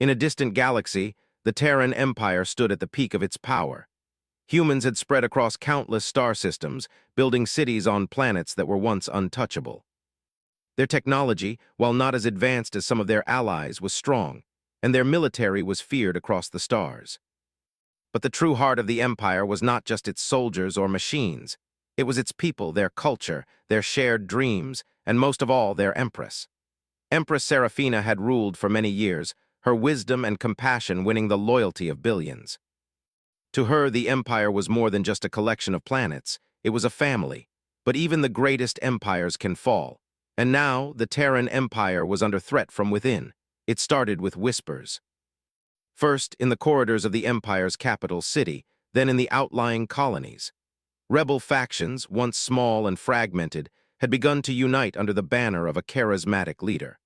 In a distant galaxy, the Terran Empire stood at the peak of its power. Humans had spread across countless star systems, building cities on planets that were once untouchable. Their technology, while not as advanced as some of their allies, was strong, and their military was feared across the stars. But the true heart of the Empire was not just its soldiers or machines. It was its people, their culture, their shared dreams, and most of all, their Empress. Empress Seraphina had ruled for many years, her wisdom and compassion winning the loyalty of billions. To her, the Empire was more than just a collection of planets. It was a family. But even the greatest empires can fall. And now, the Terran Empire was under threat from within. It started with whispers. First, in the corridors of the Empire's capital city, then in the outlying colonies. Rebel factions, once small and fragmented, had begun to unite under the banner of a charismatic leader.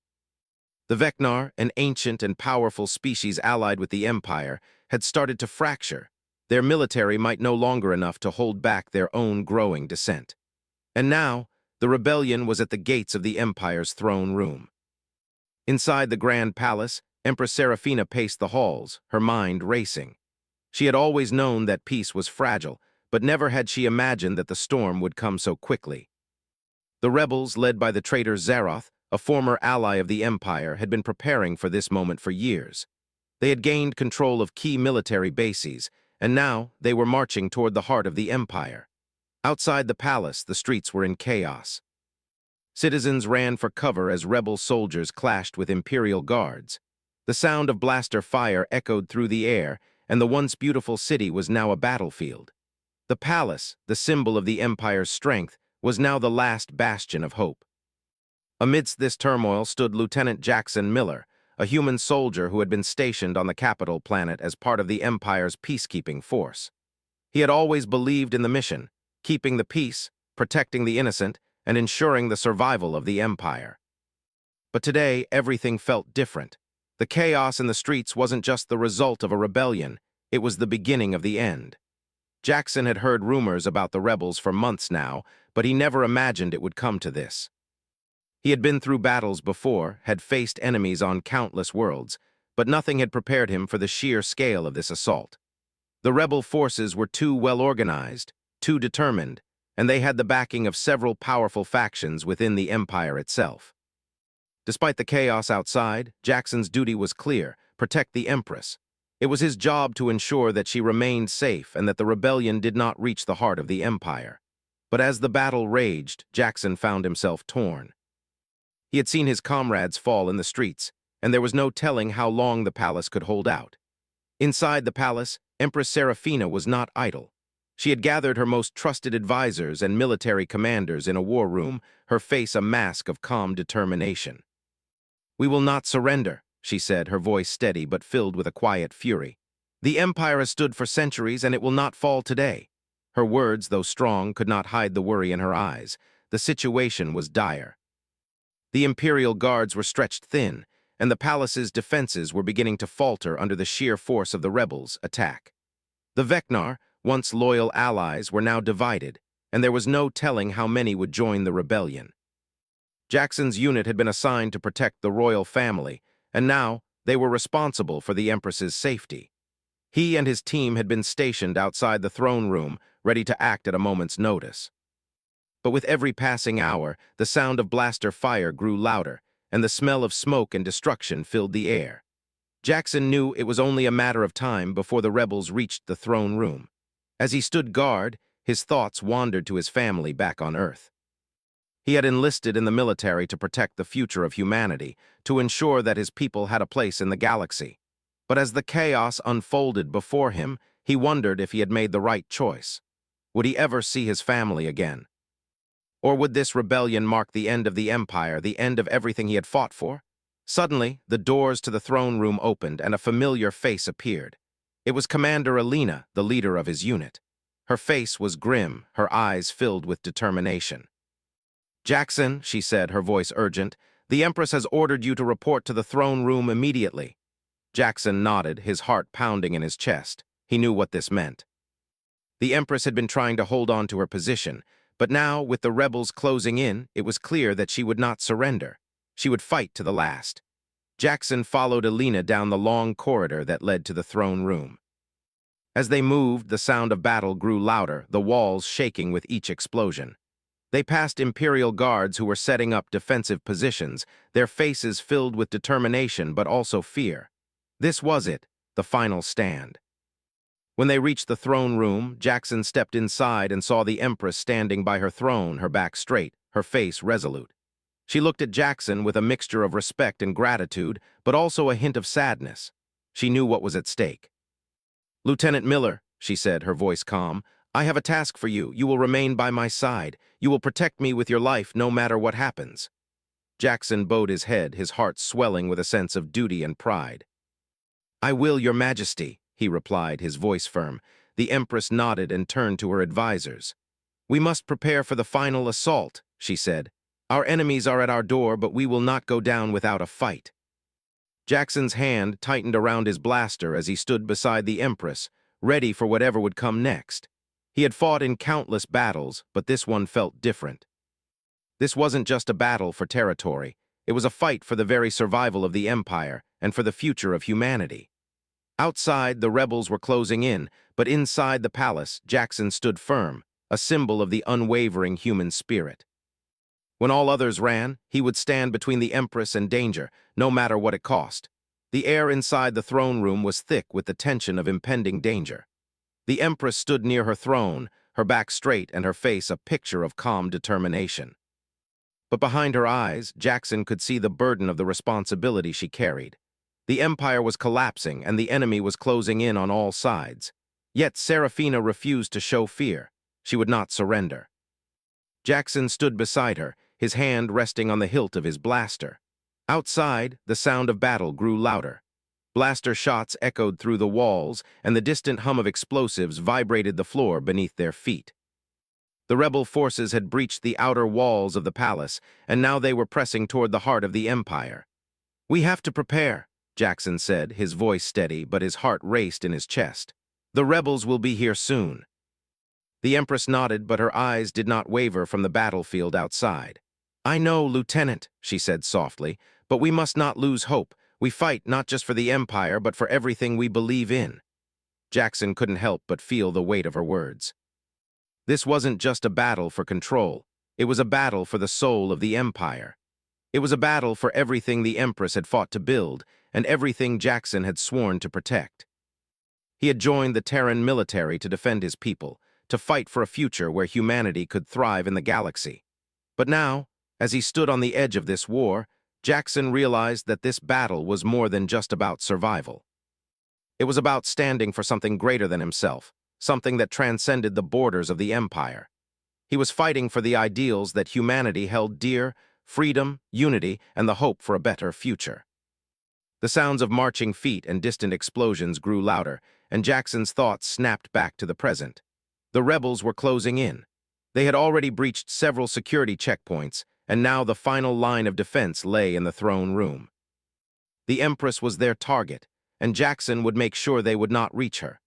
The Vecnar, an ancient and powerful species allied with the Empire, had started to fracture. Their military might no longer enough to hold back their own growing dissent. And now, the rebellion was at the gates of the Empire's throne room. Inside the Grand Palace, Empress Seraphina paced the halls, her mind racing. She had always known that peace was fragile, but never had she imagined that the storm would come so quickly. The rebels, led by the traitor Zaroth, a former ally of the Empire, had been preparing for this moment for years. They had gained control of key military bases, and now they were marching toward the heart of the Empire. Outside the palace, the streets were in chaos. Citizens ran for cover as rebel soldiers clashed with Imperial guards. The sound of blaster fire echoed through the air, and the once beautiful city was now a battlefield. The palace, the symbol of the Empire's strength, was now the last bastion of hope. Amidst this turmoil stood Lieutenant Jackson Miller, a human soldier who had been stationed on the capital planet as part of the Empire's peacekeeping force. He had always believed in the mission, keeping the peace, protecting the innocent, and ensuring the survival of the Empire. But today, everything felt different. The chaos in the streets wasn't just the result of a rebellion, it was the beginning of the end. Jackson had heard rumors about the rebels for months now, but he never imagined it would come to this. He had been through battles before, had faced enemies on countless worlds, but nothing had prepared him for the sheer scale of this assault. The rebel forces were too well organized, too determined, and they had the backing of several powerful factions within the Empire itself. Despite the chaos outside, Jackson's duty was clear: protect the Empress. It was his job to ensure that she remained safe and that the rebellion did not reach the heart of the Empire. But as the battle raged, Jackson found himself torn. He had seen his comrades fall in the streets, and there was no telling how long the palace could hold out. Inside the palace, Empress Seraphina was not idle. She had gathered her most trusted advisors and military commanders in a war room, her face a mask of calm determination. "We will not surrender," she said, her voice steady but filled with a quiet fury. "The Empire has stood for centuries, and it will not fall today." Her words, though strong, could not hide the worry in her eyes. The situation was dire. The Imperial guards were stretched thin, and the palace's defenses were beginning to falter under the sheer force of the rebels' attack. The Vecnar, once loyal allies, were now divided, and there was no telling how many would join the rebellion. Jackson's unit had been assigned to protect the royal family, and now they were responsible for the Empress's safety. He and his team had been stationed outside the throne room, ready to act at a moment's notice. But with every passing hour, the sound of blaster fire grew louder, and the smell of smoke and destruction filled the air. Jackson knew it was only a matter of time before the rebels reached the throne room. As he stood guard, his thoughts wandered to his family back on Earth. He had enlisted in the military to protect the future of humanity, to ensure that his people had a place in the galaxy. But as the chaos unfolded before him, he wondered if he had made the right choice. Would he ever see his family again? Or would this rebellion mark the end of the Empire, the end of everything he had fought for? Suddenly, the doors to the throne room opened and a familiar face appeared. It was Commander Alina, the leader of his unit. Her face was grim, her eyes filled with determination. "Jackson," she said, her voice urgent, "the Empress has ordered you to report to the throne room immediately." Jackson nodded, his heart pounding in his chest. He knew what this meant. The Empress had been trying to hold on to her position, but now, with the rebels closing in, it was clear that she would not surrender. She would fight to the last. Jackson followed Alina down the long corridor that led to the throne room. As they moved, the sound of battle grew louder, the walls shaking with each explosion. They passed Imperial guards who were setting up defensive positions, their faces filled with determination but also fear. This was it, the final stand. When they reached the throne room, Jackson stepped inside and saw the Empress standing by her throne, her back straight, her face resolute. She looked at Jackson with a mixture of respect and gratitude, but also a hint of sadness. She knew what was at stake. "Lieutenant Miller," she said, her voice calm, "I have a task for you. You will remain by my side. You will protect me with your life no matter what happens." Jackson bowed his head, his heart swelling with a sense of duty and pride. "I will, Your Majesty," he replied, his voice firm. The Empress nodded and turned to her advisors. "We must prepare for the final assault," she said. "Our enemies are at our door, but we will not go down without a fight." Jackson's hand tightened around his blaster as he stood beside the Empress, ready for whatever would come next. He had fought in countless battles, but this one felt different. This wasn't just a battle for territory. It was a fight for the very survival of the Empire and for the future of humanity. Outside, the rebels were closing in, but inside the palace, Jackson stood firm, a symbol of the unwavering human spirit. When all others ran, he would stand between the Empress and danger, no matter what it cost. The air inside the throne room was thick with the tension of impending danger. The Empress stood near her throne, her back straight and her face a picture of calm determination. But behind her eyes, Jackson could see the burden of the responsibility she carried. The Empire was collapsing and the enemy was closing in on all sides. Yet Serafina refused to show fear. She would not surrender. Jackson stood beside her, his hand resting on the hilt of his blaster. Outside, the sound of battle grew louder. Blaster shots echoed through the walls, and the distant hum of explosives vibrated the floor beneath their feet. The rebel forces had breached the outer walls of the palace, and now they were pressing toward the heart of the Empire. "We have to prepare," Jackson said, his voice steady, but his heart raced in his chest. "The rebels will be here soon." The Empress nodded, but her eyes did not waver from the battlefield outside. "I know, Lieutenant," she said softly, "but we must not lose hope. We fight not just for the Empire, but for everything we believe in." Jackson couldn't help but feel the weight of her words. This wasn't just a battle for control. It was a battle for the soul of the Empire. It was a battle for everything the Empress had fought to build, and everything Jackson had sworn to protect. He had joined the Terran military to defend his people, to fight for a future where humanity could thrive in the galaxy. But now, as he stood on the edge of this war, Jackson realized that this battle was more than just about survival. It was about standing for something greater than himself, something that transcended the borders of the Empire. He was fighting for the ideals that humanity held dear: freedom, unity, and the hope for a better future. The sounds of marching feet and distant explosions grew louder, and Jackson's thoughts snapped back to the present. The rebels were closing in. They had already breached several security checkpoints, and now the final line of defense lay in the throne room. The Empress was their target, and Jackson would make sure they would not reach her.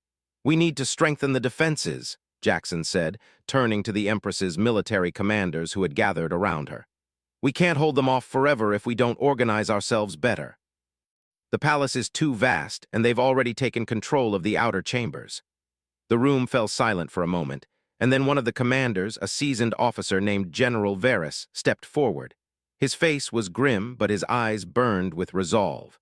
"We need to strengthen the defenses," Jackson said, turning to the Empress's military commanders who had gathered around her. "We can't hold them off forever if we don't organize ourselves better. The palace is too vast, and they've already taken control of the outer chambers." The room fell silent for a moment, and then one of the commanders, a seasoned officer named General Varys, stepped forward. His face was grim, but his eyes burned with resolve.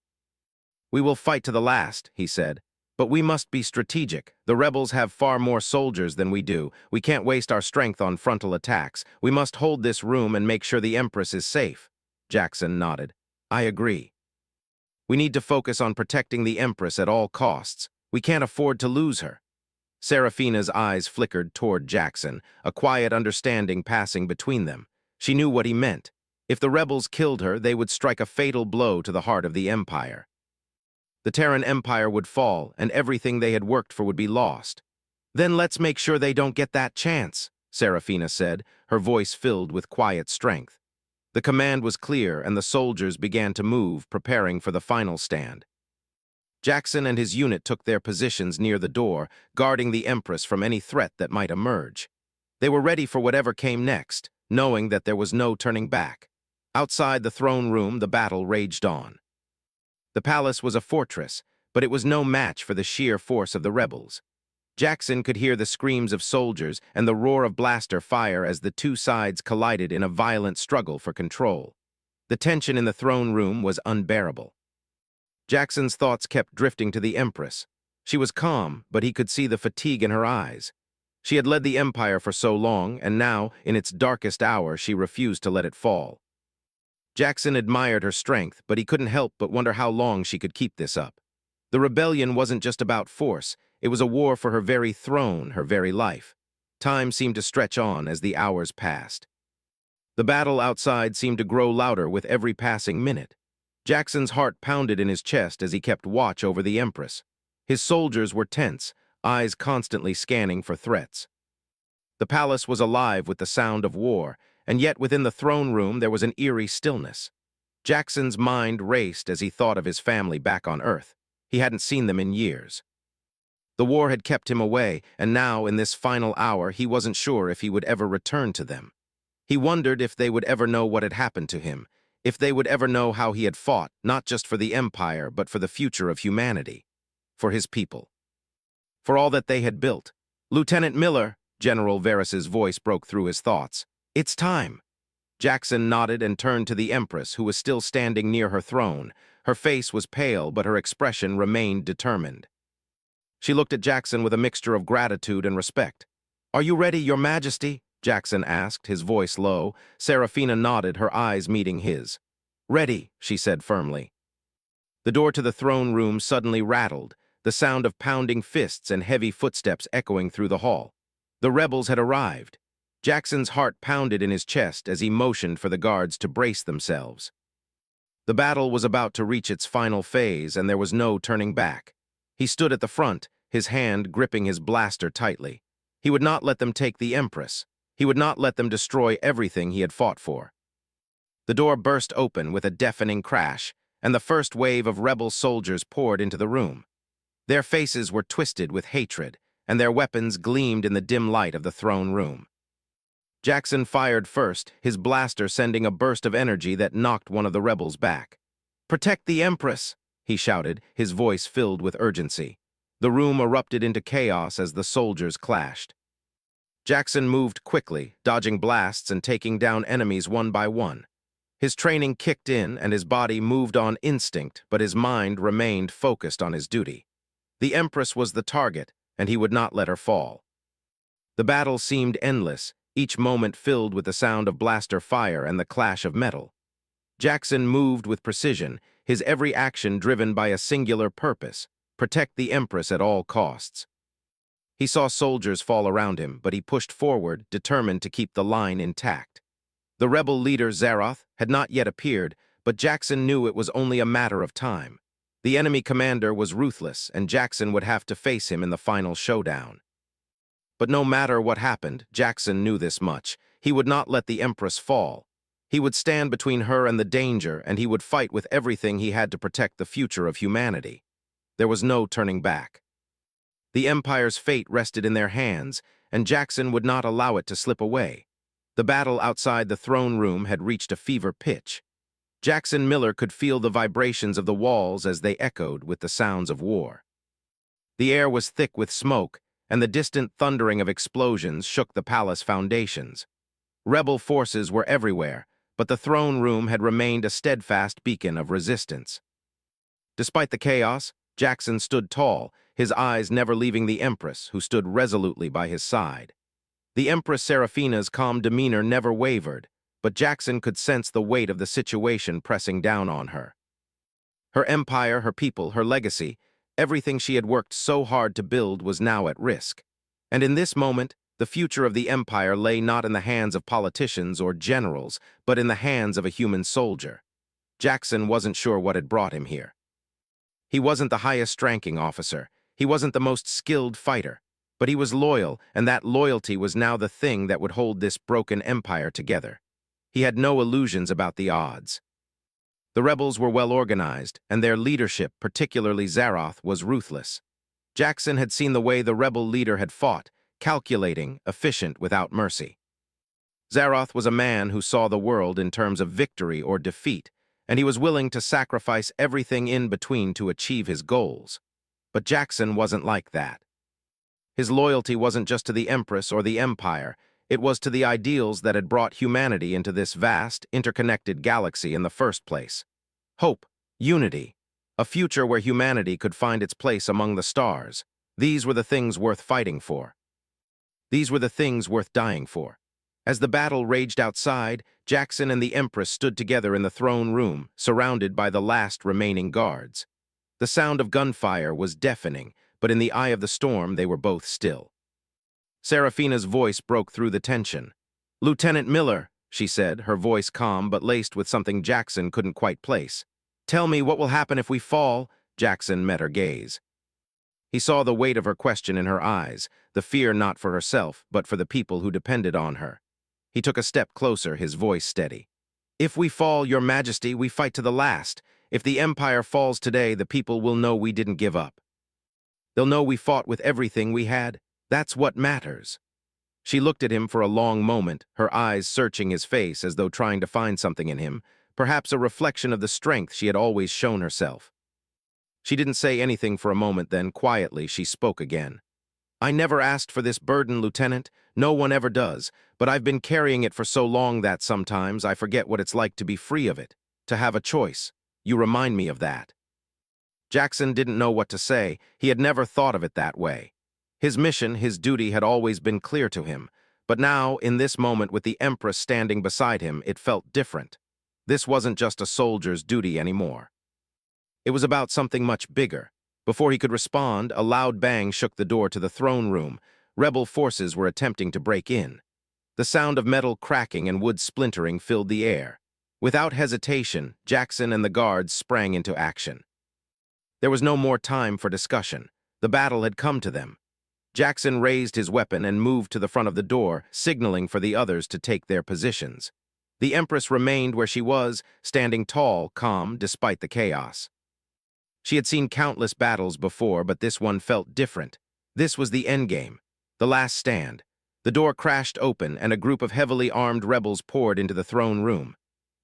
"We will fight to the last," he said, "but we must be strategic. The rebels have far more soldiers than we do. We can't waste our strength on frontal attacks. We must hold this room and make sure the Empress is safe." Jackson nodded. "I agree. We need to focus on protecting the Empress at all costs. We can't afford to lose her." Serafina's eyes flickered toward Jackson, a quiet understanding passing between them. She knew what he meant. If the rebels killed her, they would strike a fatal blow to the heart of the Empire. The Terran Empire would fall, and everything they had worked for would be lost. "Then let's make sure they don't get that chance," Serafina said, her voice filled with quiet strength. The command was clear, and the soldiers began to move, preparing for the final stand. Jackson and his unit took their positions near the door, guarding the Empress from any threat that might emerge. They were ready for whatever came next, knowing that there was no turning back. Outside the throne room, the battle raged on. The palace was a fortress, but it was no match for the sheer force of the rebels. Jackson could hear the screams of soldiers and the roar of blaster fire as the two sides collided in a violent struggle for control. The tension in the throne room was unbearable. Jackson's thoughts kept drifting to the Empress. She was calm, but he could see the fatigue in her eyes. She had led the empire for so long, and now, in its darkest hour, she refused to let it fall. Jackson admired her strength, but he couldn't help but wonder how long she could keep this up. The rebellion wasn't just about force, it was a war for her very throne, her very life. Time seemed to stretch on as the hours passed. The battle outside seemed to grow louder with every passing minute. Jackson's heart pounded in his chest as he kept watch over the Empress. His soldiers were tense, eyes constantly scanning for threats. The palace was alive with the sound of war, and yet within the throne room there was an eerie stillness. Jackson's mind raced as he thought of his family back on Earth. He hadn't seen them in years. The war had kept him away, and now, in this final hour, he wasn't sure if he would ever return to them. He wondered if they would ever know what had happened to him, if they would ever know how he had fought, not just for the Empire, but for the future of humanity, for his people, for all that they had built. "Lieutenant Miller," General Varys's voice broke through his thoughts. "It's time." Jackson nodded and turned to the Empress, who was still standing near her throne. Her face was pale, but her expression remained determined. She looked at Jackson with a mixture of gratitude and respect. "Are you ready, Your Majesty?" Jackson asked, his voice low. Serafina nodded, her eyes meeting his. "Ready," she said firmly. The door to the throne room suddenly rattled, the sound of pounding fists and heavy footsteps echoing through the hall. The rebels had arrived. Jackson's heart pounded in his chest as he motioned for the guards to brace themselves. The battle was about to reach its final phase, and there was no turning back. He stood at the front, his hand gripping his blaster tightly. He would not let them take the Empress. He would not let them destroy everything he had fought for. The door burst open with a deafening crash, and the first wave of rebel soldiers poured into the room. Their faces were twisted with hatred, and their weapons gleamed in the dim light of the throne room. Jackson fired first, his blaster sending a burst of energy that knocked one of the rebels back. "Protect the Empress!" he shouted, his voice filled with urgency. The room erupted into chaos as the soldiers clashed. Jackson moved quickly, dodging blasts and taking down enemies one by one. His training kicked in and his body moved on instinct, but his mind remained focused on his duty. The Empress was the target, and he would not let her fall. The battle seemed endless, each moment filled with the sound of blaster fire and the clash of metal. Jackson moved with precision, his every action driven by a singular purpose: protect the Empress at all costs. He saw soldiers fall around him, but he pushed forward, determined to keep the line intact. The rebel leader, Zaroth, had not yet appeared, but Jackson knew it was only a matter of time. The enemy commander was ruthless, and Jackson would have to face him in the final showdown. But no matter what happened, Jackson knew this much: he would not let the Empress fall. He would stand between her and the danger, and he would fight with everything he had to protect the future of humanity. There was no turning back. The Empire's fate rested in their hands, and Jackson would not allow it to slip away. The battle outside the throne room had reached a fever pitch. Jackson Miller could feel the vibrations of the walls as they echoed with the sounds of war. The air was thick with smoke, and the distant thundering of explosions shook the palace foundations. Rebel forces were everywhere, but the throne room had remained a steadfast beacon of resistance. Despite the chaos, Jackson stood tall, his eyes never leaving the Empress, who stood resolutely by his side. The Empress Serafina's calm demeanor never wavered, but Jackson could sense the weight of the situation pressing down on her. Her empire, her people, her legacy, everything she had worked so hard to build was now at risk. And in this moment, the future of the empire lay not in the hands of politicians or generals, but in the hands of a human soldier. Jackson wasn't sure what had brought him here. He wasn't the highest-ranking officer. He wasn't the most skilled fighter. But he was loyal, and that loyalty was now the thing that would hold this broken empire together. He had no illusions about the odds. The rebels were well organized, and their leadership, particularly Zaroth, was ruthless. Jackson had seen the way the rebel leader had fought, calculating, efficient, without mercy. Zaroth was a man who saw the world in terms of victory or defeat, and he was willing to sacrifice everything in between to achieve his goals. But Jackson wasn't like that. His loyalty wasn't just to the Empress or the Empire, it was to the ideals that had brought humanity into this vast, interconnected galaxy in the first place. Hope, unity, a future where humanity could find its place among the stars. These were the things worth fighting for. These were the things worth dying for. As the battle raged outside, Jackson and the Empress stood together in the throne room, surrounded by the last remaining guards. The sound of gunfire was deafening, but in the eye of the storm they were both still. Serafina's voice broke through the tension. "Lieutenant Miller," she said, her voice calm but laced with something Jackson couldn't quite place. "Tell me what will happen if we fall?" Jackson met her gaze. He saw the weight of her question in her eyes, the fear not for herself, but for the people who depended on her. He took a step closer, his voice steady. "If we fall, Your Majesty, we fight to the last. If the Empire falls today, the people will know we didn't give up. They'll know we fought with everything we had. That's what matters." She looked at him for a long moment, her eyes searching his face as though trying to find something in him, perhaps a reflection of the strength she had always shown herself. She didn't say anything for a moment, then, quietly, she spoke again. "I never asked for this burden, Lieutenant. No one ever does, but I've been carrying it for so long that sometimes I forget what it's like to be free of it, to have a choice. You remind me of that." Jackson didn't know what to say. He had never thought of it that way. His mission, his duty had always been clear to him, but now, in this moment with the Empress standing beside him, it felt different. This wasn't just a soldier's duty anymore. It was about something much bigger. Before he could respond, a loud bang shook the door to the throne room. Rebel forces were attempting to break in. The sound of metal cracking and wood splintering filled the air. Without hesitation, Jackson and the guards sprang into action. There was no more time for discussion. The battle had come to them. Jackson raised his weapon and moved to the front of the door, signaling for the others to take their positions. The Empress remained where she was, standing tall, calm, despite the chaos. She had seen countless battles before, but this one felt different. This was the endgame, the last stand. The door crashed open, and a group of heavily armed rebels poured into the throne room.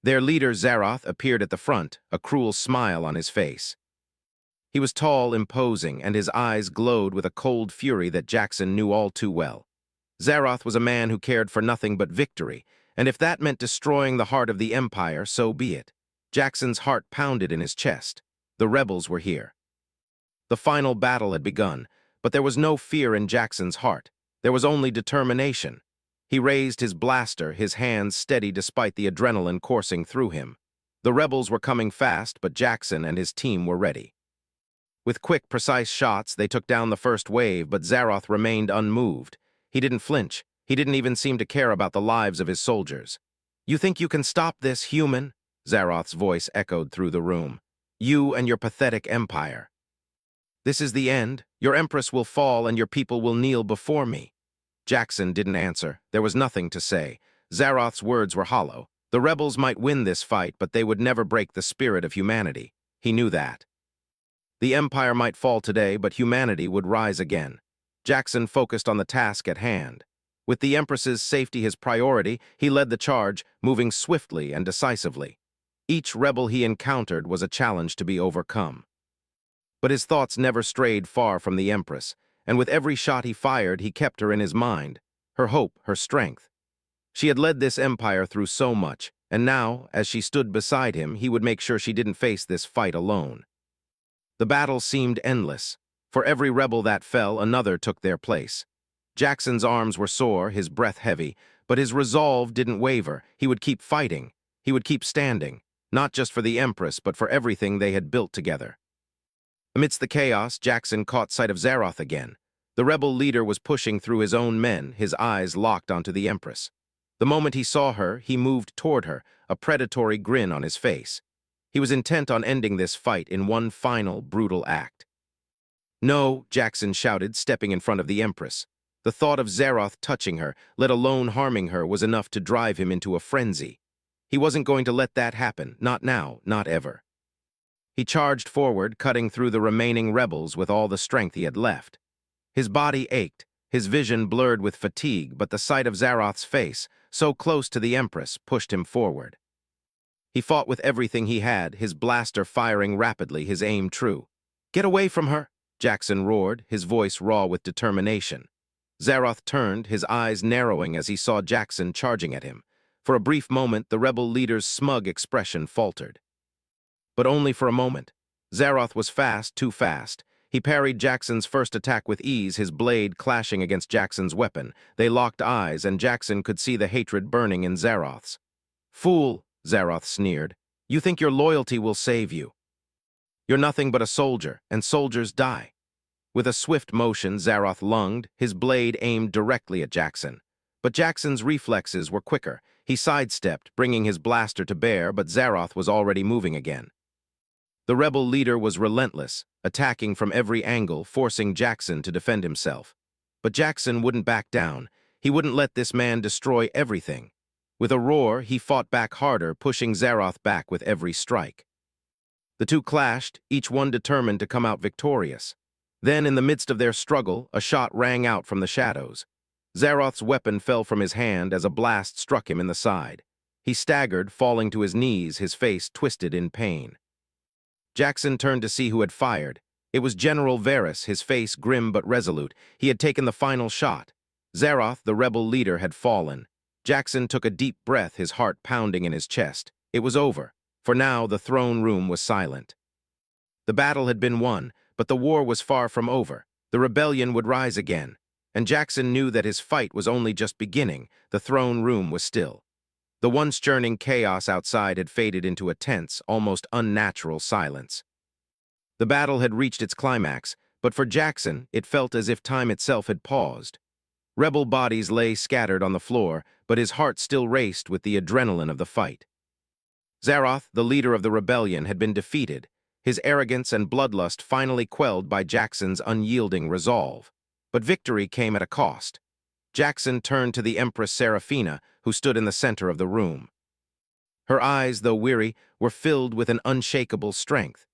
Their leader, Zaroth, appeared at the front, a cruel smile on his face. He was tall, imposing, and his eyes glowed with a cold fury that Jackson knew all too well. Zaroth was a man who cared for nothing but victory, and if that meant destroying the heart of the Empire, so be it. Jackson's heart pounded in his chest. The rebels were here. The final battle had begun, but there was no fear in Jackson's heart. There was only determination. He raised his blaster, his hands steady despite the adrenaline coursing through him. The rebels were coming fast, but Jackson and his team were ready. With quick, precise shots, they took down the first wave, but Zaroth remained unmoved. He didn't flinch. He didn't even seem to care about the lives of his soldiers. "You think you can stop this, human?" Zaroth's voice echoed through the room. "You and your pathetic empire. This is the end. Your Empress will fall and your people will kneel before me." Jackson didn't answer. There was nothing to say. Zaroth's words were hollow. The rebels might win this fight, but they would never break the spirit of humanity. He knew that. The Empire might fall today, but humanity would rise again. Jackson focused on the task at hand. With the Empress's safety his priority, he led the charge, moving swiftly and decisively. Each rebel he encountered was a challenge to be overcome. But his thoughts never strayed far from the Empress, and with every shot he fired, he kept her in his mind, her hope, her strength. She had led this empire through so much, and now, as she stood beside him, he would make sure she didn't face this fight alone. The battle seemed endless. For every rebel that fell, another took their place. Jackson's arms were sore, his breath heavy, but his resolve didn't waver. He would keep fighting. He would keep standing, not just for the Empress, but for everything they had built together. Amidst the chaos, Jackson caught sight of Zaroth again. The rebel leader was pushing through his own men, his eyes locked onto the Empress. The moment he saw her, he moved toward her, a predatory grin on his face. He was intent on ending this fight in one final, brutal act. "No," Jackson shouted, stepping in front of the Empress. The thought of Zaroth touching her, let alone harming her, was enough to drive him into a frenzy. He wasn't going to let that happen, not now, not ever. He charged forward, cutting through the remaining rebels with all the strength he had left. His body ached, his vision blurred with fatigue, but the sight of Zaroth's face, so close to the Empress, pushed him forward. He fought with everything he had, his blaster firing rapidly, his aim true. "Get away from her!" Jackson roared, his voice raw with determination. Zaroth turned, his eyes narrowing as he saw Jackson charging at him. For a brief moment, the rebel leader's smug expression faltered. But only for a moment. Zaroth was fast, too fast. He parried Jackson's first attack with ease, his blade clashing against Jackson's weapon. They locked eyes, and Jackson could see the hatred burning in Zaroth's. "Fool," Zaroth sneered. "You think your loyalty will save you. You're nothing but a soldier, and soldiers die." With a swift motion, Zaroth lunged, his blade aimed directly at Jackson. But Jackson's reflexes were quicker. He sidestepped, bringing his blaster to bear, but Zaroth was already moving again. The rebel leader was relentless, attacking from every angle, forcing Jackson to defend himself. But Jackson wouldn't back down. He wouldn't let this man destroy everything. With a roar, he fought back harder, pushing Zaroth back with every strike. The two clashed, each one determined to come out victorious. Then, in the midst of their struggle, a shot rang out from the shadows. Zaroth's weapon fell from his hand as a blast struck him in the side. He staggered, falling to his knees, his face twisted in pain. Jackson turned to see who had fired. It was General Varys, his face grim but resolute. He had taken the final shot. Zaroth, the rebel leader, had fallen. Jackson took a deep breath, his heart pounding in his chest. It was over. For now, the throne room was silent. The battle had been won, but the war was far from over. The rebellion would rise again. And Jackson knew that his fight was only just beginning. The throne room was still. The once churning chaos outside had faded into a tense, almost unnatural silence. The battle had reached its climax, but for Jackson, it felt as if time itself had paused. Rebel bodies lay scattered on the floor, but his heart still raced with the adrenaline of the fight. Zaroth, the leader of the rebellion, had been defeated, his arrogance and bloodlust finally quelled by Jackson's unyielding resolve. But victory came at a cost. Jackson turned to the Empress Seraphina, who stood in the center of the room. Her eyes, though weary, were filled with an unshakable strength.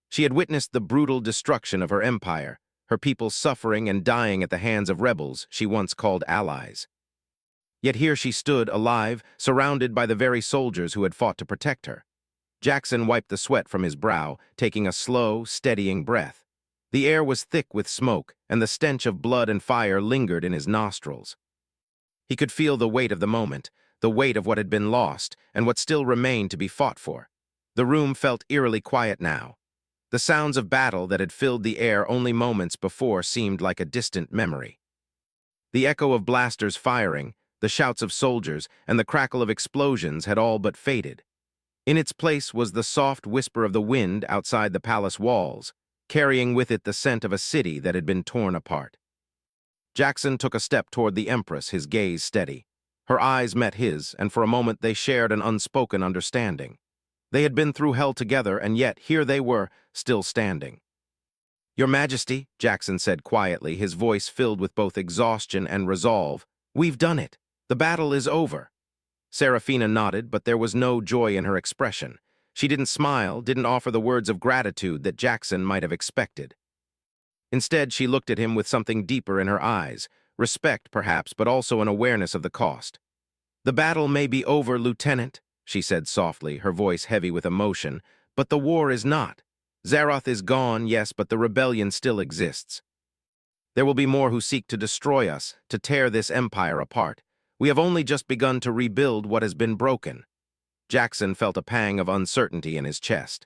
She had witnessed the brutal destruction of her empire, her people suffering and dying at the hands of rebels she once called allies. Yet here she stood, alive, surrounded by the very soldiers who had fought to protect her. Jackson wiped the sweat from his brow, taking a slow, steadying breath. The air was thick with smoke, and the stench of blood and fire lingered in his nostrils. He could feel the weight of the moment, the weight of what had been lost, and what still remained to be fought for. The room felt eerily quiet now. The sounds of battle that had filled the air only moments before seemed like a distant memory. The echo of blasters firing, the shouts of soldiers, and the crackle of explosions had all but faded. In its place was the soft whisper of the wind outside the palace walls, carrying with it the scent of a city that had been torn apart. Jackson took a step toward the Empress, his gaze steady. Her eyes met his, and for a moment they shared an unspoken understanding. They had been through hell together, and yet here they were, still standing. "Your Majesty," Jackson said quietly, his voice filled with both exhaustion and resolve, "we've done it. The battle is over." Seraphina nodded, but there was no joy in her expression. She didn't smile, didn't offer the words of gratitude that Jackson might have expected. Instead, she looked at him with something deeper in her eyes, respect perhaps, but also an awareness of the cost. "The battle may be over, Lieutenant," she said softly, her voice heavy with emotion, "but the war is not. Zaroth is gone, yes, but the rebellion still exists. There will be more who seek to destroy us, to tear this empire apart. We have only just begun to rebuild what has been broken." Jackson felt a pang of uncertainty in his chest.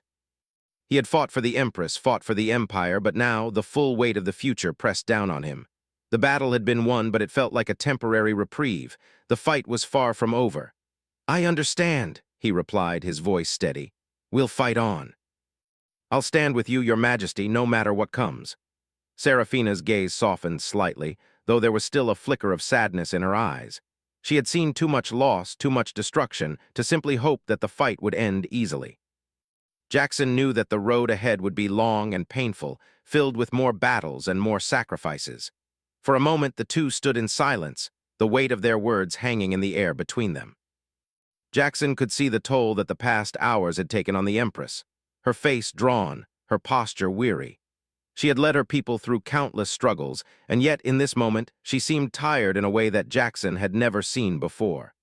He had fought for the Empress, fought for the Empire, but now the full weight of the future pressed down on him. The battle had been won, but it felt like a temporary reprieve. The fight was far from over. "I understand," he replied, his voice steady. "We'll fight on. I'll stand with you, Your Majesty, no matter what comes." Seraphina's gaze softened slightly, though there was still a flicker of sadness in her eyes. She had seen too much loss, too much destruction, to simply hope that the fight would end easily. Jackson knew that the road ahead would be long and painful, filled with more battles and more sacrifices. For a moment, the two stood in silence, the weight of their words hanging in the air between them. Jackson could see the toll that the past hours had taken on the Empress, her face drawn, her posture weary. She had led her people through countless struggles, and yet in this moment she seemed tired in a way that Jackson had never seen before.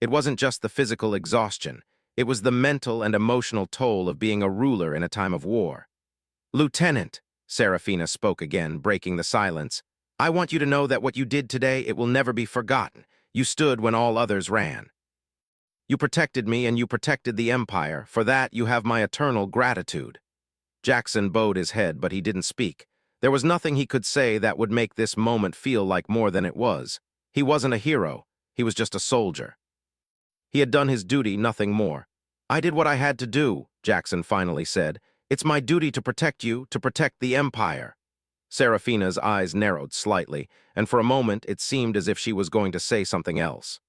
It wasn't just the physical exhaustion. It was the mental and emotional toll of being a ruler in a time of war. "Lieutenant," Serafina spoke again, breaking the silence, "I want you to know that what you did today, it will never be forgotten. You stood when all others ran. You protected me and you protected the Empire. For that, you have my eternal gratitude." Jackson bowed his head, but he didn't speak. There was nothing he could say that would make this moment feel like more than it was. He wasn't a hero. He was just a soldier. He had done his duty, nothing more. "I did what I had to do," Jackson finally said. "It's my duty to protect you, to protect the Empire." Serafina's eyes narrowed slightly, and for a moment it seemed as if she was going to say something else.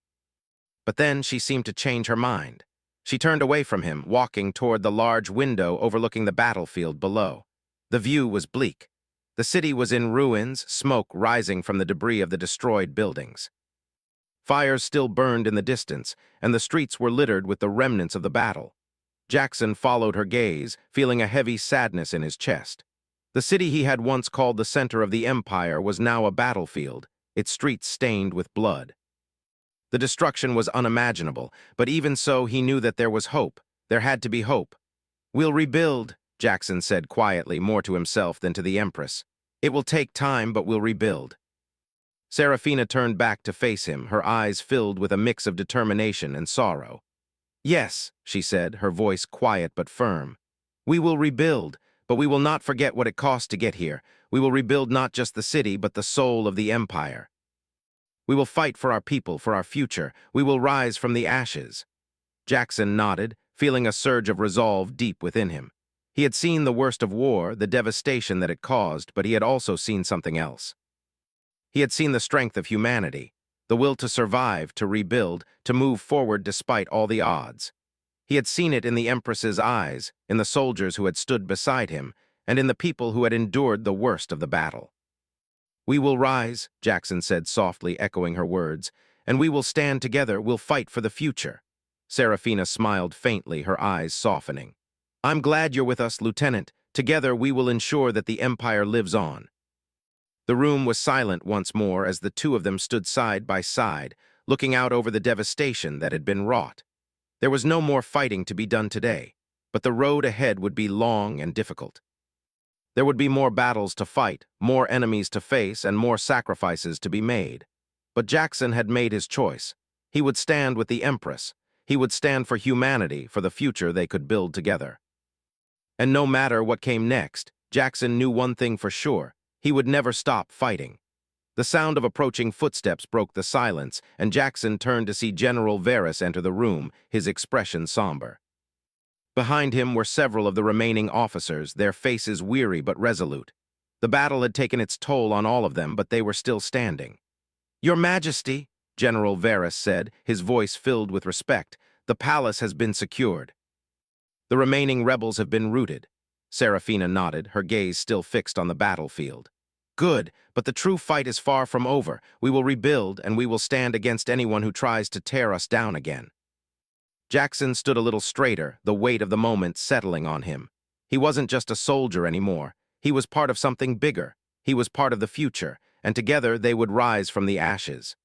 But then she seemed to change her mind. She turned away from him, walking toward the large window overlooking the battlefield below. The view was bleak. The city was in ruins, smoke rising from the debris of the destroyed buildings. Fires still burned in the distance, and the streets were littered with the remnants of the battle. Jackson followed her gaze, feeling a heavy sadness in his chest. The city he had once called the center of the Empire was now a battlefield, its streets stained with blood. The destruction was unimaginable, but even so he knew that there was hope. There had to be hope. "We'll rebuild," Jackson said quietly, more to himself than to the Empress. "It will take time, but we'll rebuild." Serafina turned back to face him, her eyes filled with a mix of determination and sorrow. "Yes," she said, her voice quiet but firm. "We will rebuild, but we will not forget what it cost to get here. We will rebuild not just the city, but the soul of the Empire. We will fight for our people, for our future. We will rise from the ashes." Jackson nodded, feeling a surge of resolve deep within him. He had seen the worst of war, the devastation that it caused, but he had also seen something else. He had seen the strength of humanity, the will to survive, to rebuild, to move forward despite all the odds. He had seen it in the Empress's eyes, in the soldiers who had stood beside him, and in the people who had endured the worst of the battle. "We will rise," Jackson said softly, echoing her words, "and we will stand together, we'll fight for the future." Serafina smiled faintly, her eyes softening. "I'm glad you're with us, Lieutenant. Together we will ensure that the Empire lives on." The room was silent once more as the two of them stood side by side, looking out over the devastation that had been wrought. There was no more fighting to be done today, but the road ahead would be long and difficult. There would be more battles to fight, more enemies to face, and more sacrifices to be made. But Jackson had made his choice. He would stand with the Empress. He would stand for humanity, for the future they could build together. And no matter what came next, Jackson knew one thing for sure: he would never stop fighting. The sound of approaching footsteps broke the silence, and Jackson turned to see General Varys enter the room, his expression somber. Behind him were several of the remaining officers, their faces weary but resolute. The battle had taken its toll on all of them, but they were still standing. "Your Majesty," General Varys said, his voice filled with respect, "the palace has been secured. The remaining rebels have been routed." Serafina nodded, her gaze still fixed on the battlefield. "Good, but the true fight is far from over. We will rebuild, and we will stand against anyone who tries to tear us down again." Jackson stood a little straighter, the weight of the moment settling on him. He wasn't just a soldier anymore. He was part of something bigger. He was part of the future, and together they would rise from the ashes.